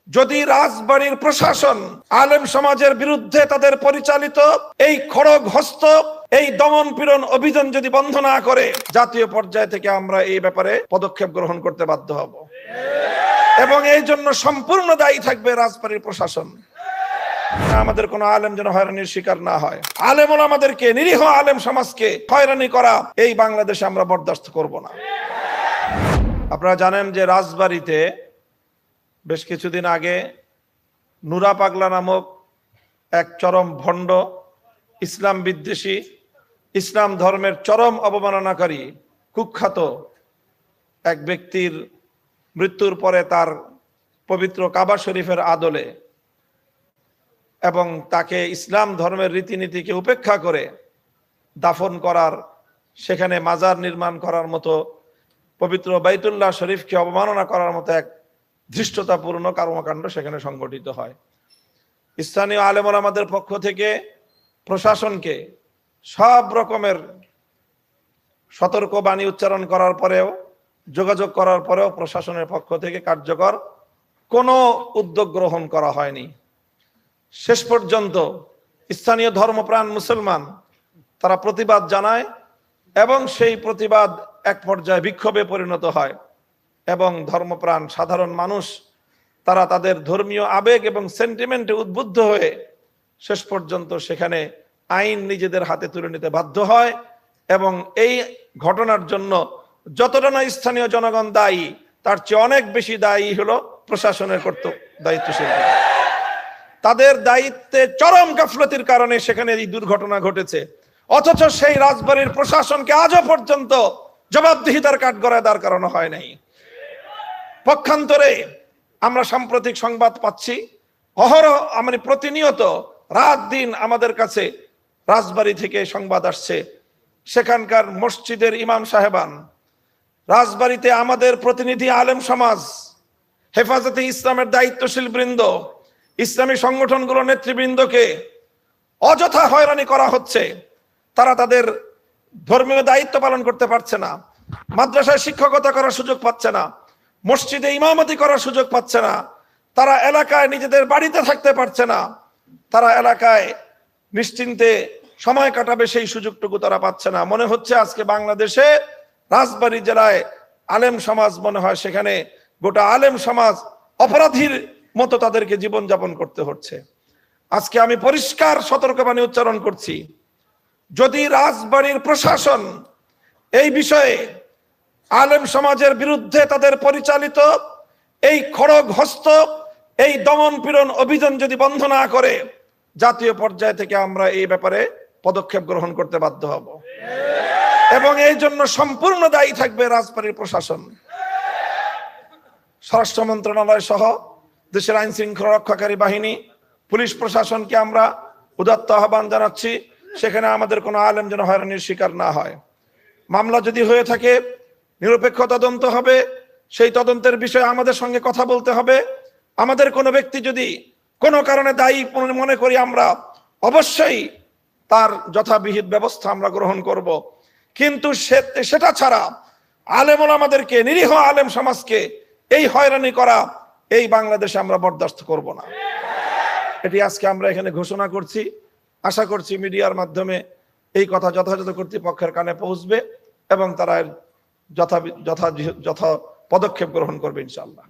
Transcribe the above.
যদি রাজবাড়ির প্রশাসন আলেম সমাজের বিরুদ্ধে তাদের পরিচালিত এই খড়গহস্ত এই দমন পীড়ন অভিযান যদি বন্ধ না করে, জাতীয় পর্যায় থেকে আমরা এই ব্যাপারে পদক্ষেপ গ্রহণ করতে বাধ্য হব এবং এই জন্য সম্পূর্ণ দায়ী থাকবে রাজবাড়ির প্রশাসন। আমাদের কোন আলেম যেন হয়রানির শিকার না হয়। আলেম ওলামাদেরকে, নিরীহ আলেম সমাজকে হয়রানি করা এই বাংলাদেশে আমরা বরদাস্ত করব না। আপনারা জানেন যে রাজবাড়িতে বেশ কিছুদিন আগে নুরা পাগলা নামক এক চরম ভণ্ড, ইসলাম বিদ্বেষী, ইসলাম ধর্মের চরম অবমাননাকারী কুখ্যাত এক ব্যক্তির মৃত্যুর পরে তার পবিত্র কাবা শরীফের আদলে এবং তাকে ইসলাম ধর্মের রীতিনীতিকে উপেক্ষা করে দাফন করার, সেখানে মাজার নির্মাণ করার মতো, পবিত্র বাইতুল্লাহ শরীফকে অবমাননা করার মতো এক ধৃষ্টতাপূর্ণ কর্মকাণ্ড সেখানে সংগঠিত হয়। স্থানীয় আলেম ওলামাদের পক্ষ থেকে প্রশাসনকে সব রকমের সতর্ক বাণী উচ্চারণ করার পরেও, যোগাযোগ করার পরেও প্রশাসনের পক্ষ থেকে কার্যকর কোনো উদ্যোগ গ্রহণ করা হয়নি। শেষ পর্যন্ত স্থানীয় ধর্মপ্রাণ মুসলমান তারা প্রতিবাদ জানায় এবং সেই প্রতিবাদ এক পর্যায়ে বিক্ষোভে পরিণত হয় এবং ধর্মপ্রাণ সাধারণ মানুষ তারা তাদের ধর্মীয় আবেগ এবং সেন্টিমেন্টে উদ্বুদ্ধ হয়ে শেষ পর্যন্ত সেখানে আইন নিজেদের হাতে তুলে নিতে বাধ্য হয় এবং এই ঘটনার জন্য যতটা না স্থানীয় জনগণ দায়ী, তার চেয়ে অনেক বেশি দায়ী হলো প্রশাসনের দায়িত্বশীল। তাদের দায়িত্বে চরম গাফলতির কারণে সেখানে এই দুর্ঘটনা ঘটেছে, অথচ সেই রাজবাড়ির প্রশাসনকে আজও পর্যন্ত জবাবদিহিতার কাঠগড়ায় দাঁড় করানো হয় নাই। পক্ষান্তরে আমরা সাম্প্রতিক সংবাদ পাচ্ছি, অহরহ মানে প্রতিনিয়ত রাত দিন আমাদের কাছে রাজবাড়ি থেকে সংবাদ আসছে, সেখানকার মসজিদের ইমাম সাহেবান, রাজবাড়িতে আমাদের প্রতিনিধি আলেম সমাজ, হেফাজতে ইসলামের দায়িত্বশীল বৃন্দ, ইসলামী সংগঠনগুলোর নেতৃবৃন্দকে অযথা হয়রানি করা হচ্ছে। তারা তাদের ধর্মীয় দায়িত্ব পালন করতে পারছে না, মাদ্রাসায় শিক্ষকতা করার সুযোগ পাচ্ছে না, মসজিদে ইমামতি করার সুযোগ পাচ্ছে না, তারা এলাকায় নিজেদের বাড়িতে থাকতে পারছে না, তারা এলাকায় নিশ্চিন্তে সময় কাটাবে সেই সুযোগটুকু তারা পাচ্ছে না। মনে হচ্ছে আজকে বাংলাদেশে রাজবাড়ী জেলায় আলেম সমাজ মনে হয় সেখানে গোটা আলেম সমাজ অপরাধীর মতো তাদেরকে জীবনযাপন করতে হচ্ছে। আজকে আমি পরিষ্কার সতর্কবাণী উচ্চারণ করছি, যদি রাজবাড়ির প্রশাসন এই বিষয়ে আলেম সমাজের বিরুদ্ধে তাদের পরিচালিত এই খড়গহস্ত এই দমন পীড়ন অভিযান যদি বন্ধ না করে, জাতীয় পর্যায় থেকে আমরা এই ব্যাপারে পদক্ষেপ গ্রহণ করতে বাধ্য হব এবং এই জন্য সম্পূর্ণ দায়ী থাকবে রাজবাড়ির প্রশাসন। স্বরাষ্ট্র মন্ত্রণালয় সহ দেশের আইন শৃঙ্খলা রক্ষাকারী বাহিনী, পুলিশ প্রশাসনকে আমরা উদাত্ত আহ্বান জানাচ্ছি, সেখানে আমাদের কোনো আলেম যেন হয়রানির শিকার না হয়। মামলা যদি হয়ে থাকে নিরপেক্ষ তদন্ত হবে, সেই তদন্তের বিষয়ে আমাদের সঙ্গে কথা বলতে হবে। আমাদের কোনো ব্যক্তি যদি কোনো কারণে দায়ী মনে করি, আমরা অবশ্যই তার যথাবিহিত ব্যবস্থা আমরা গ্রহণ করব, কিন্তু সেটা ছাড়া আলেম ওলামাদেরকে, নিরীহ আলেম সমাজকে এই হয়রানি করা এই বাংলাদেশে আমরা বরদাস্ত করব না। এটি আজকে আমরা এখানে ঘোষণা করছি। আশা করছি মিডিয়ার মাধ্যমে এই কথা যথাযথ কর্তৃপক্ষের কানে পৌঁছবে এবং তারা যথা পদক্ষেপ গ্রহণ করবে ইনশাআল্লাহ।